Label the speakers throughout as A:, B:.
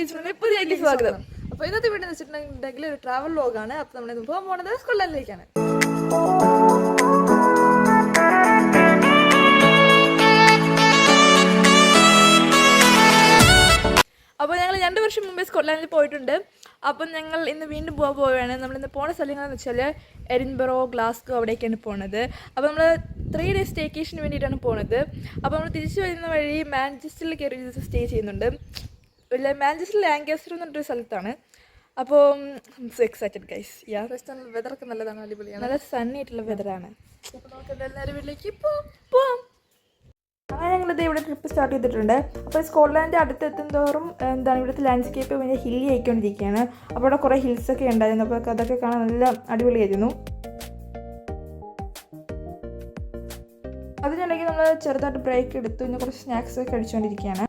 A: ജീവിച്ചിട്ടുണ്ട് പുതിയ സ്വാഗതം. അപ്പോൾ ഇന്നത്തെ വീഡിയോ എന്ന് വെച്ചിട്ടുണ്ടെങ്കിൽ ഒരു ട്രാവൽ വ്ലോഗാണ്. അപ്പോൾ നമ്മൾ പോകാൻ പോകുന്നത് സ്കോട്ട്ലൻഡിലേക്കാണ്. അപ്പോൾ ഞങ്ങൾ 2 വർഷം മുമ്പേ സ്കോട്ട്ലൻഡിൽ പോയിട്ടുണ്ട്. അപ്പം ഞങ്ങൾ ഇന്ന് വീണ്ടും പോവുകയാണ്. നമ്മളിന്ന് പോണ സ്ഥലങ്ങളെന്ന് വെച്ചാൽ എഡിൻബറോ, ഗ്ലാസ്ഗോ അവിടേക്കാണ് പോകുന്നത്. അപ്പോൾ നമ്മൾ 3 ഡേയ്സ് സ്റ്റേക്കേഷന് വേണ്ടിയിട്ടാണ് പോകുന്നത്. അപ്പോൾ നമ്മൾ തിരിച്ചു വരുന്ന വഴി മാഞ്ചസ്റ്ററിൽ കയറി ഒരു ദിവസം സ്റ്റേ ചെയ്യുന്നുണ്ട്. മാഞ്ചസ്റ്ററിൽ ലാങ്കസ്റ്റർ എന്ന് പറഞ്ഞൊരു സ്ഥലത്താണ്. അപ്പോൾ സോ എക്സൈറ്റഡ് ഗൈസ്. വെതറൊക്കെ നല്ലതാണ്, അടിപൊളിയാണ്, നല്ല സണ്ണി ആയിട്ടുള്ള വെതറാണ്. അപ്പോൾ നമുക്ക് എല്ലാവരും വീട്ടിലേക്ക് പോവാം. അങ്ങനെ ഞങ്ങളിത് ഇവിടെ ട്രിപ്പ് സ്റ്റാർട്ട് ചെയ്തിട്ടുണ്ട്. അപ്പോൾ സ്കോട്ട്ലാൻഡ് അടുത്തെത്തും തോറും ഇവിടുത്തെ ലാൻഡ്സ്കേപ്പ് വലിയ ഹില്ലി ആയിക്കൊണ്ടിരിക്കുകയാണ്. അപ്പോൾ അവിടെ കുറേ ഹിൽസൊക്കെ ഉണ്ടായിരുന്നു. അപ്പോൾ അതൊക്കെ കാണാൻ നല്ല അടിപൊളിയായിരുന്നു. അതിനിടയ്ക്ക് നമ്മൾ ചെറുതായിട്ട് ബ്രേക്ക് എടുത്തു. ഇന്ന് കുറച്ച് സ്നാക്സ് ഒക്കെ കഴിച്ചുകൊണ്ടിരിക്കുകയാണ്.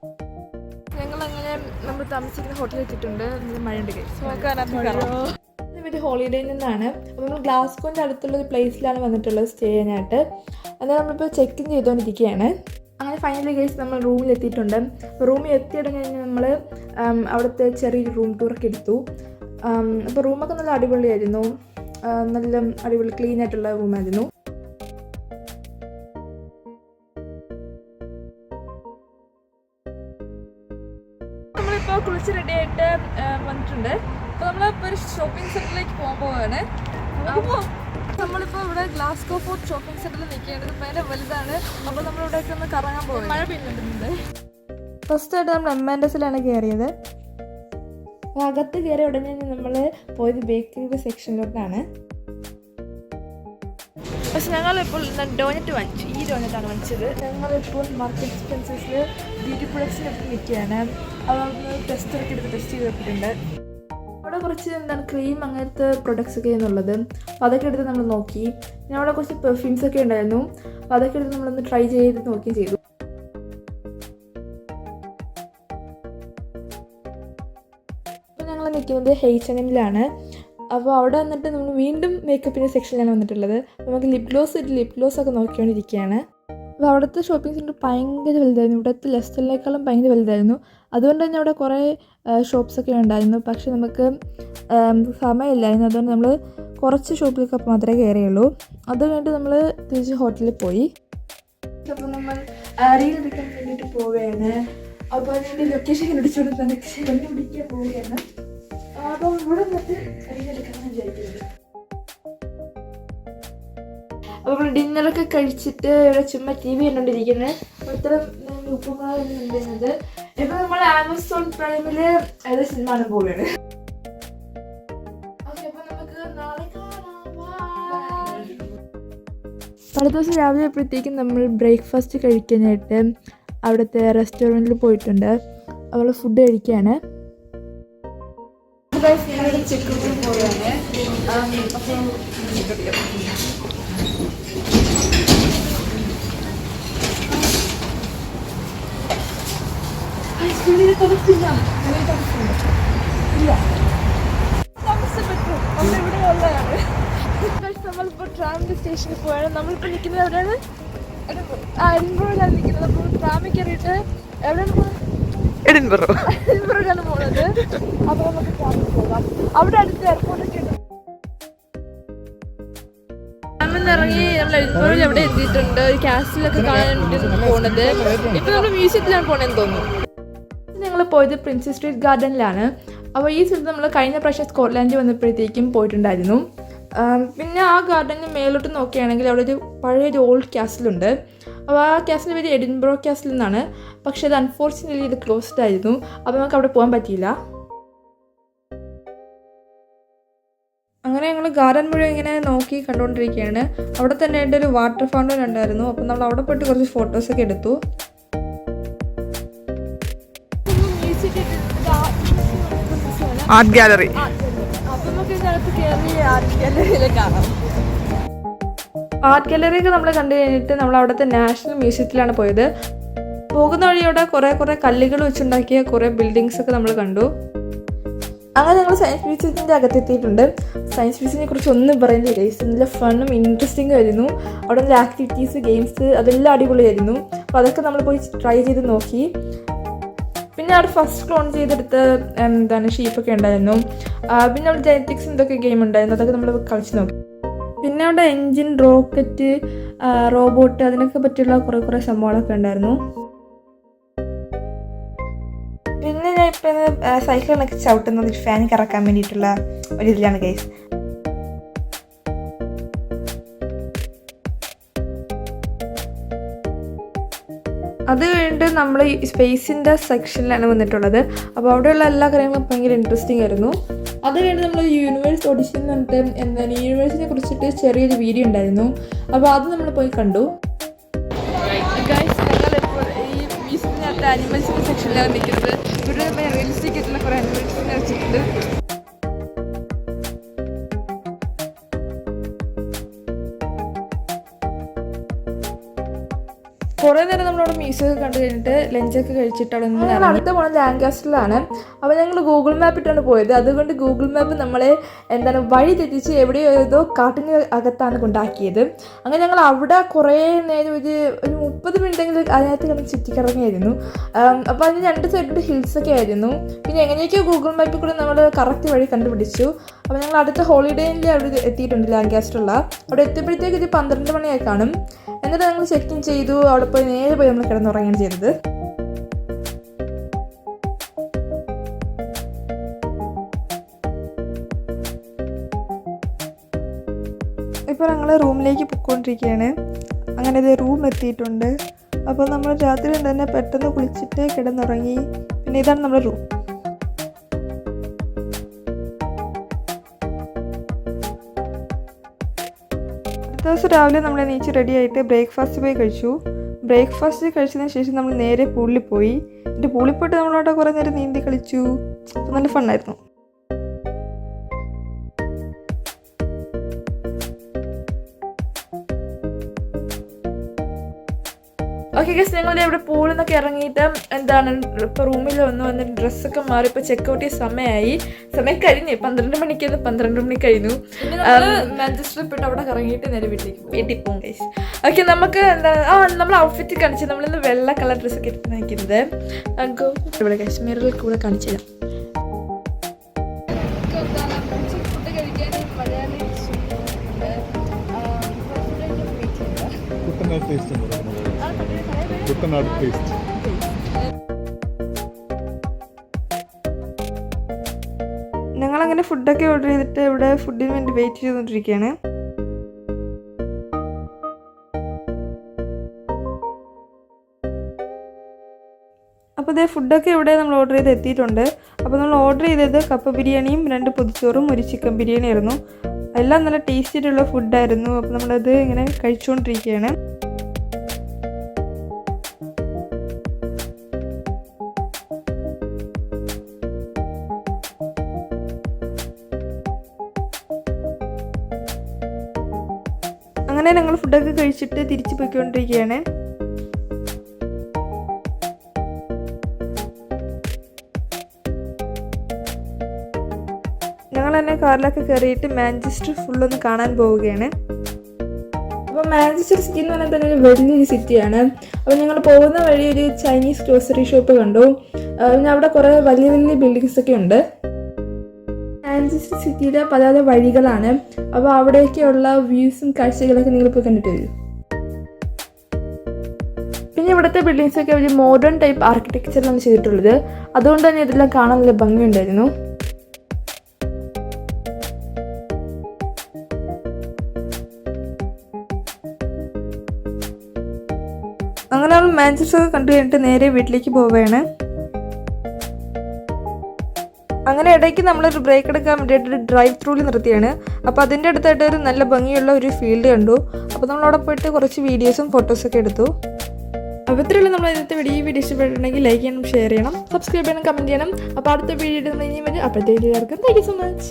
A: ഞങ്ങളങ്ങനെ നമ്മൾ താമസിക്കുന്ന ഹോട്ടലിൽ എത്തിയിട്ടുണ്ട്. മഴയുണ്ട് ഇവര് ഹോളിഡേയിൽ നിന്നാണ്. അപ്പോൾ നമ്മൾ ഗ്ലാസ്ഗോൻ്റെ അടുത്തുള്ളൊരു പ്ലേസിലാണ് വന്നിട്ടുള്ളത് സ്റ്റേ ചെയ്യാനായിട്ട്. എന്നാൽ നമ്മളിപ്പോൾ ചെക്ക് ഇൻ ചെയ്തുകൊണ്ടിരിക്കുകയാണ്. അങ്ങനെ ഫൈനലി കേസ് നമ്മൾ റൂമിൽ എത്തിയിട്ടുണ്ട്. റൂമിൽ എത്തിയിടങ്ങി കഴിഞ്ഞാൽ നമ്മൾ അവിടുത്തെ ചെറിയൊരു റൂം ടൂറൊക്കെ എടുത്തു. അപ്പോൾ റൂമൊക്കെ നല്ല അടിപൊളിയായിരുന്നു. നല്ല അടിപൊളി ക്ലീൻ ആയിട്ടുള്ള റൂമായിരുന്നു. നമ്മളിപ്പോൾ കുളിച്ച് റെഡി ആയിട്ട് വന്നിട്ടുണ്ട്. അപ്പോൾ നമ്മളിപ്പോൾ ഒരു ഷോപ്പിംഗ് സെൻറ്ററിലേക്ക് പോകാൻ പോവുകയാണ്. നമ്മളിപ്പോൾ ഇവിടെ ഗ്ലാസ്ഗോ ഫോർട്ട് ഷോപ്പിംഗ് സെൻറ്ററിൽ നിൽക്കുകയാണ്. ഭയങ്കര വലുതാണ്. അപ്പോൾ നമ്മളിവിടെയൊക്കെ ഒന്ന് കറങ്ങാൻ പോകും. മഴ പെയ്യുന്നുണ്ട്. ഫസ്റ്റായിട്ട് നമ്മൾ M&Sലാണ് കയറിയത്. അപ്പോൾ അകത്ത് കയറി ഉടനെ നമ്മൾ പോയത് ബേക്കറിയുടെ സെക്ഷനിലോട്ടാണ്. പക്ഷെ ഞങ്ങളിപ്പോൾ ഡോനറ്റ് വാങ്ങിച്ചു. ഈ ഡോനറ്റാണ് വാങ്ങിച്ചത്. ഞങ്ങളിപ്പോൾ മാർക്കറ്റ് സ്പെൻസേഴ്സിൽ ബ്യൂട്ടി പ്രൊഡക്ട്സിനൊക്കെ നിൽക്കുകയാണ്. അത് ടെസ്റ്റൊക്കെ എടുത്ത് ടെസ്റ്റ് ചെയ്തിട്ടുണ്ട്. അവിടെ കുറച്ച് ക്രീം അങ്ങനത്തെ പ്രൊഡക്ട്സ് ഒക്കെ എന്നുള്ളത്. അപ്പോൾ അതൊക്കെ എടുത്ത് നമ്മൾ നോക്കി. പിന്നെ അവിടെ കുറച്ച് പെർഫ്യൂംസ് ഒക്കെ ഉണ്ടായിരുന്നു. അപ്പോൾ അതൊക്കെ എടുത്ത് നമ്മളൊന്ന് ട്രൈ ചെയ്ത് നോക്കുകയും ചെയ്തു. അപ്പോൾ ഞങ്ങൾ നിൽക്കുന്നത് H&Mലാണ്. അപ്പോൾ അവിടെ വന്നിട്ട് നമ്മൾ വീണ്ടും മേക്കപ്പിൻ്റെ സെക്ഷനിലാണ് വന്നിട്ടുള്ളത്. നമുക്ക് ലിപ് ഗ്ലോസ് ഒക്കെ നോക്കിക്കൊണ്ടിരിക്കുകയാണ്. അപ്പോൾ അവിടുത്തെ ഷോപ്പിംഗ് സെൻറ്റർ ഭയങ്കര വലുതായിരുന്നു. ഇവിടുത്തെ ലെസ്റ്ററിനേക്കാളും ഭയങ്കര വലുതായിരുന്നു. അതുകൊണ്ട് തന്നെ അവിടെ കുറേ ഷോപ്സൊക്കെ ഉണ്ടായിരുന്നു. പക്ഷെ നമുക്ക് സമയമില്ലായിരുന്നു. അതുകൊണ്ട് നമ്മൾ കുറച്ച് ഷോപ്പിലൊക്കെ മാത്രമേ കയറിയുള്ളൂ. അത് കഴിഞ്ഞിട്ട് നമ്മൾ തിരിച്ച് ഹോട്ടലിൽ പോയി. അപ്പോൾ നമ്മൾ റീൽ എടുക്കാൻ വേണ്ടിയിട്ട് പോവുകയാണ്. അപ്പോൾ അതിൻ്റെ ലൊക്കേഷൻ കണ്ടുപിടിക്കാൻ പോവുകയാണ്. അപ്പോൾ ഇവിടെ വന്നിട്ട് റീൽ എടുക്കാമെന്ന് വിചാരിക്കുന്നത്. അപ്പോൾ നമ്മൾ ഡിന്നറൊക്കെ കഴിച്ചിട്ട് ഇവിടെ ചുമ്മാ TV കണ്ടുകൊണ്ടിരിക്കുന്നത്. അപ്പോൾ ഇത്തരം ഉപ്പുമാവാണ് ഉണ്ടായിരുന്നത്. ഇപ്പോൾ നമ്മൾ ആമസോൺ പ്രൈമിൽ ഏത് സിനിമ പോവുകയാണ്. ഓക്കെ, അപ്പോൾ നമുക്ക് നാളെ കാണാം. അടുത്ത ദിവസം രാവിലെ ആയപ്പോഴത്തേക്കും നമ്മൾ ബ്രേക്ക്ഫാസ്റ്റ് കഴിക്കാനായിട്ട് അവിടുത്തെ റെസ്റ്റോറൻറ്റിൽ പോയിട്ടുണ്ട്. അവൾ ഫുഡ് കഴിക്കുകയാണ്. ചെക്ക് പോവുകയാണ്. നമ്മളിപ്പോൾ ട്രാമിൻ്റെ സ്റ്റേഷനിൽ പോയാണ്. നമ്മളിപ്പോൾ നിൽക്കുന്നത് എവിടെയാണ്? എഡിൻബറോയിലാണ് നിൽക്കുന്നത്. അപ്പോൾ ട്രാമിൽ കയറിയിട്ട് എവിടെയാണ് പോകുന്നത്? എഡിൻബറോയിലാണ് പോകുന്നത്. അപ്പോൾ നമുക്ക് ട്രാമിൽ പോകാം. അവിടെ അടുത്ത് എയർപോർട്ടൊക്കെ ഉണ്ട്. ഇറങ്ങി നമ്മൾ എഡിൻബറോയിൽ എവിടെ എത്തിയിട്ടുണ്ട്. ഒരു കാസിലൊക്കെ കാണാൻ വേണ്ടി പോകുന്നത്. ഇപ്പം നമ്മൾ മ്യൂസിയത്തിലാണ് പോകണമെന്ന് തോന്നുന്നു. ഞങ്ങൾ പോയത് പ്രിൻസസ് സ്ട്രീറ്റ് ഗാർഡനിലാണ്. അപ്പോൾ ഈ സ്ഥലത്ത് നമ്മൾ കഴിഞ്ഞ പ്രാവശ്യം സ്കോട്ട്ലാൻഡിൽ വന്നപ്പോഴത്തേക്കും പോയിട്ടുണ്ടായിരുന്നു. പിന്നെ ആ ഗാർഡനിൽ മേലോട്ട് നോക്കുകയാണെങ്കിൽ അവിടെ ഒരു പഴയൊരു ഓൾഡ് കാസിലുണ്ട്. അപ്പോൾ ആ കാസിൻ്റെ പേര് എഡിൻബറോ കാസിൽ നിന്നാണ്. പക്ഷേ അത് അൺഫോർച്യുനേറ്റ്ലി ഇത് ക്ലോസ്ഡ് ആയിരുന്നു. അപ്പോൾ നമുക്ക് അവിടെ പോകാൻ പറ്റിയില്ല. അങ്ങനെ ഞങ്ങൾ ഗാർഡൻ മുഴുവൻ ഇങ്ങനെ നോക്കി കണ്ടുകൊണ്ടിരിക്കുകയാണ്. അവിടെ തന്നെ എൻ്റെ ഒരു വാട്ടർ ഫൗണ്ടൻ ഉണ്ടായിരുന്നു. അപ്പോൾ നമ്മൾ അവിടെ പോയിട്ട് കുറച്ച് ഫോട്ടോസൊക്കെ എടുത്തു.
B: Art gallery.
A: ആർട്ട് ഗാലറിയൊക്കെ നമ്മൾ കണ്ടു കഴിഞ്ഞിട്ട് നമ്മൾ അവിടുത്തെ നാഷണൽ മ്യൂസിയത്തിലാണ് പോയത്. പോകുന്ന വഴിയോടെ കുറേ കല്ലുകൾ വെച്ചുണ്ടാക്കിയ കുറേ ബിൽഡിങ്സ് ഒക്കെ നമ്മൾ കണ്ടു. അങ്ങനെ ഞങ്ങൾ സയൻസ് മ്യൂസിയത്തിൻ്റെ അകത്തെത്തിയിട്ടുണ്ട്. സയൻസ് മ്യൂസിയത്തിനെ കുറിച്ച് ഒന്നും പറയുന്നില്ല. ഗൈസ് നല്ല ഫണ്ണും ഇൻട്രസ്റ്റിംഗും ആയിരുന്നു. അവിടെ നല്ല ആക്ടിവിറ്റീസ്, ഗെയിംസ് അതെല്ലാം അടിപൊളിയായിരുന്നു. അപ്പോൾ അതൊക്കെ നമ്മൾ പോയി ട്രൈ ചെയ്ത് നോക്കി. പിന്നെ പിന്നെ അവിടെ ഫസ്റ്റ് ക്ലോൺ ചെയ്തെടുത്ത ഷീപ്പൊക്കെ ഉണ്ടായിരുന്നു. പിന്നെ അവിടെ ജെനറ്റിക്സ് എന്തൊക്കെ ഗെയിം ഉണ്ടായിരുന്നു, അതൊക്കെ നമ്മൾ കളിച്ച് നോക്കി. പിന്നെ അവിടെ എൻജിൻ, റോക്കറ്റ്, റോബോട്ട് അതിനൊക്കെ പറ്റിയുള്ള കുറേ സംഭവങ്ങളൊക്കെ ഉണ്ടായിരുന്നു. പിന്നെ ഞാൻ ഇപ്പം സൈക്കിളിനൊക്കെ ചവിട്ടുന്നത് ഫാൻ കറക്കാൻ വേണ്ടിയിട്ടുള്ള ഒരു ഇതിലാണ് ഗൈസ്. അത് കഴിഞ്ഞിട്ട് നമ്മൾ ഈ സ്പേസിൻ്റെ സെക്ഷനിലാണ് വന്നിട്ടുള്ളത്. അപ്പോൾ അവിടെയുള്ള എല്ലാ കാര്യങ്ങളും ഭയങ്കര ഇൻട്രസ്റ്റിംഗ് ആയിരുന്നു. അത് കഴിഞ്ഞ് നമ്മൾ യൂണിവേഴ്സ് ഓഡിഷൻ എന്ന് പറഞ്ഞിട്ട് യൂണിവേഴ്സിനെ കുറിച്ചിട്ട് ചെറിയൊരു വീഡിയോ ഉണ്ടായിരുന്നു. അപ്പോൾ അത് നമ്മൾ പോയി കണ്ടു. ഞങ്ങളിപ്പോൾ ഈ മ്യൂസിയത്തിനകത്ത് ആനിമൽസിൻ്റെ സെക്ഷനിലാണ് നിൽക്കുന്നത്. ഇവിടെ റിയലിസ്റ്റിക് ആയിട്ടുള്ള കുറേ ആനിമൽസിനെ വെച്ചിട്ടുണ്ട്. കുറേ നേരം നമ്മളവിടെ മ്യൂസിയം കണ്ടു കഴിഞ്ഞിട്ട് ലഞ്ചൊക്കെ കഴിച്ചിട്ട് അവിടെ നിന്ന് അടുത്ത പോണത് ലാൻകാസ്റ്ററിലാണ്. അപ്പോൾ ഞങ്ങൾ ഗൂഗിൾ മാപ്പ് ഇട്ടാണ് പോയത്. അതുകൊണ്ട് ഗൂഗിൾ മാപ്പ് നമ്മളെ വഴി തെറ്റിച്ച് എവിടെയോ ഏതോ കാട്ടിന് അകത്താണ് കൊണ്ടാക്കിയത്. അങ്ങനെ ഞങ്ങൾ അവിടെ കുറേ നേരം ഒരു 30 മിനിറ്റെങ്കിലും അതിനകത്ത് കിടന്ന് ചുറ്റിക്കിറങ്ങിയായിരുന്നു. അപ്പോൾ അതിന് 2 സൈഡിൽ ഹിൽസൊക്കെ ആയിരുന്നു. പിന്നെ എങ്ങനെയൊക്കെയോ ഗൂഗിൾ മാപ്പിൽ കൂടെ നമ്മൾ കറക്റ്റ് വഴി കണ്ടുപിടിച്ചു. അപ്പോൾ ഞങ്ങൾ അടുത്ത ഹോളിഡേയിൽ അവിടെ എത്തിയിട്ടുണ്ട് ലാൻകാസ്റ്ററിൽ. അവിടെ എത്തിയപ്പോഴത്തേക്ക് ഒരു 12 മണിയായി കാണും. എന്നിട്ട് ഞങ്ങൾ ചെക്ക് ഇൻ ചെയ്തു. അവിടെ പോയി നേരെ പോയി നമ്മൾ കിടന്നുറങ്ങുകയാണ് ചെയ്തത്. ഇപ്പോൾ ഞങ്ങൾ റൂമിലേക്ക് പൊയ്ക്കൊണ്ടിരിക്കുകയാണ്. അങ്ങനെ ഇത് റൂം എത്തിയിട്ടുണ്ട്. അപ്പോൾ നമ്മൾ രാത്രി തന്നെ പെട്ടെന്ന് കുളിച്ചിട്ട് കിടന്നുറങ്ങി. പിന്നെ ഇതാണ് നമ്മുടെ റൂം. ദിവസം രാവിലെ നമ്മൾ എണീച്ച് റെഡി ആയിട്ട് ബ്രേക്ക്ഫാസ്റ്റ് പോയി കഴിച്ചു. ബ്രേക്ക്ഫാസ്റ്റ് കഴിച്ചതിന് ശേഷം നമ്മൾ നേരെ പൂളിൽ പോയി. എന്നിട്ട് പൂളിൽ പോയിട്ട് നമ്മളവിടെ കുറേ നേരം നീന്തി കളിച്ചു. നല്ല ഫണ്ണായിരുന്നു. ഓക്കെ ഗസ്, ഞങ്ങളുടെ ഇവിടെ പൂളിൽ നിന്നൊക്കെ ഇറങ്ങിയിട്ട് ഇപ്പോൾ റൂമിൽ വന്നിട്ട് ഡ്രസ്സൊക്കെ മാറി. ഇപ്പോൾ ചെക്കൗട്ട് ചെയ്ത സമയം കഴിഞ്ഞു. 12 മണിക്ക് 12 മണി കഴിഞ്ഞു. മാഞ്ചസ്റ്ററിൽ പോയിട്ട് അവിടെ ഇറങ്ങിയിട്ട് നേരെ വീട്ടിൽ പോകും ഗൈസ്. ഓക്കെ, നമുക്ക് നമ്മൾ ഔട്ട്ഫിറ്റ് കാണിച്ചു. നമ്മളിന്ന് വെള്ള കളർ ഡ്രസ്സൊക്കെ ഇട്ട് നിൽക്കുന്നത് നമുക്ക് ഇവിടെ കാശ്മീരിൽ കൂടെ കാണിച്ചു തരാം. ഫുഡ് കഴിക്കാൻ ഞങ്ങളങ്ങനെ ഫുഡൊക്കെ ഓർഡർ ചെയ്തിട്ട് ഇവിടെ ഫുഡിന് വേണ്ടി വെയിറ്റ് ചെയ്തുകൊണ്ടിരിക്കുകയാണ്. അപ്പോൾ ഇതേ ഫുഡൊക്കെ ഇവിടെ നമ്മൾ ഓർഡർ ചെയ്ത് എത്തിയിട്ടുണ്ട്. അപ്പോൾ നമ്മൾ ഓർഡർ ചെയ്തത് കപ്പ ബിരിയാണിയും 2 പൊതിച്ചോറും 1 ചിക്കൻ ബിരിയാണി ആയിരുന്നു. എല്ലാം നല്ല ടേസ്റ്റി ആയിട്ടുള്ള ഫുഡായിരുന്നു. അപ്പോൾ നമ്മളത് ഇങ്ങനെ കഴിച്ചുകൊണ്ടിരിക്കുകയാണ്. അങ്ങനെ ഞങ്ങൾ ഫുഡൊക്കെ കഴിച്ചിട്ട് തിരിച്ചു പോയിക്കൊണ്ടിരിക്കുകയാണ്. ഞങ്ങൾ തന്നെ കാറിലൊക്കെ കയറിയിട്ട് മാഞ്ചസ്റ്റർ ഫുള്ളൊന്ന് കാണാൻ പോവുകയാണ്. അപ്പോൾ മാഞ്ചസ്റ്റർ സിറ്റി എന്ന് പറഞ്ഞാൽ തന്നെ ഒരു വലിയൊരു സിറ്റിയാണ്. അപ്പോൾ ഞങ്ങൾ പോകുന്ന വഴി ഒരു ചൈനീസ് ഗ്രോസറി ഷോപ്പ് കണ്ടു. പിന്നെ അവിടെ കുറേ വലിയ വലിയ ബിൽഡിങ്സ് ഒക്കെ ഉണ്ട്. മാഞ്ചസ്റ്റർ സിറ്റിയിലെ പല വഴികളാണ്. അപ്പോൾ അവിടെയൊക്കെയുള്ള വ്യൂസും കാഴ്ചകളൊക്കെ നിങ്ങൾ പോയി കണ്ടിട്ട് വരും. പിന്നെ ഇവിടുത്തെ ബിൽഡിങ്സൊക്കെ ഒരു മോഡേൺ ടൈപ്പ് ആർക്കിടെക്ചറിലാണ് ചെയ്തിട്ടുള്ളത്. അതുകൊണ്ട് തന്നെ ഇതെല്ലാം കാണാൻ നല്ല ഭംഗിയുണ്ടായിരുന്നു. അങ്ങനെ നമ്മൾ മാഞ്ചസ്റ്റർ ഒക്കെ കണ്ടു കഴിഞ്ഞിട്ട് നേരെ വീട്ടിലേക്ക് പോവുകയാണ്. അങ്ങനെ ഇടയ്ക്ക് നമ്മളൊരു ബ്രേക്ക് എടുക്കാൻ വേണ്ടിയിട്ട് ഡ്രൈവ് ത്രൂവിൽ നിർത്തിയാണ്. അപ്പോൾ അതിൻ്റെ അടുത്തായിട്ട് ഒരു നല്ല ഭംഗിയുള്ള ഒരു ഫീൽഡ് കണ്ടു. അപ്പോൾ നമ്മളവിടെ പോയിട്ട് കുറച്ച് വീഡിയോസും ഫോട്ടോസൊക്കെ എടുത്തു. അപ്പോൾ ഇത്രയുള്ള നമ്മൾ ഇന്നത്തെ വീഡിയോ ഇഷ്ടപ്പെട്ടിട്ടുണ്ടെങ്കിൽ ലൈക്ക് ചെയ്യണം, ഷെയർ ചെയ്യണം, സബ്സ്ക്രൈബ് ചെയ്യണം, കമൻറ്റ് ചെയ്യണം. അപ്പോൾ അടുത്ത വീഡിയോ ഇടുന്ന ഇനി വരും. അപ്പോഴത്തെ video thank you so much.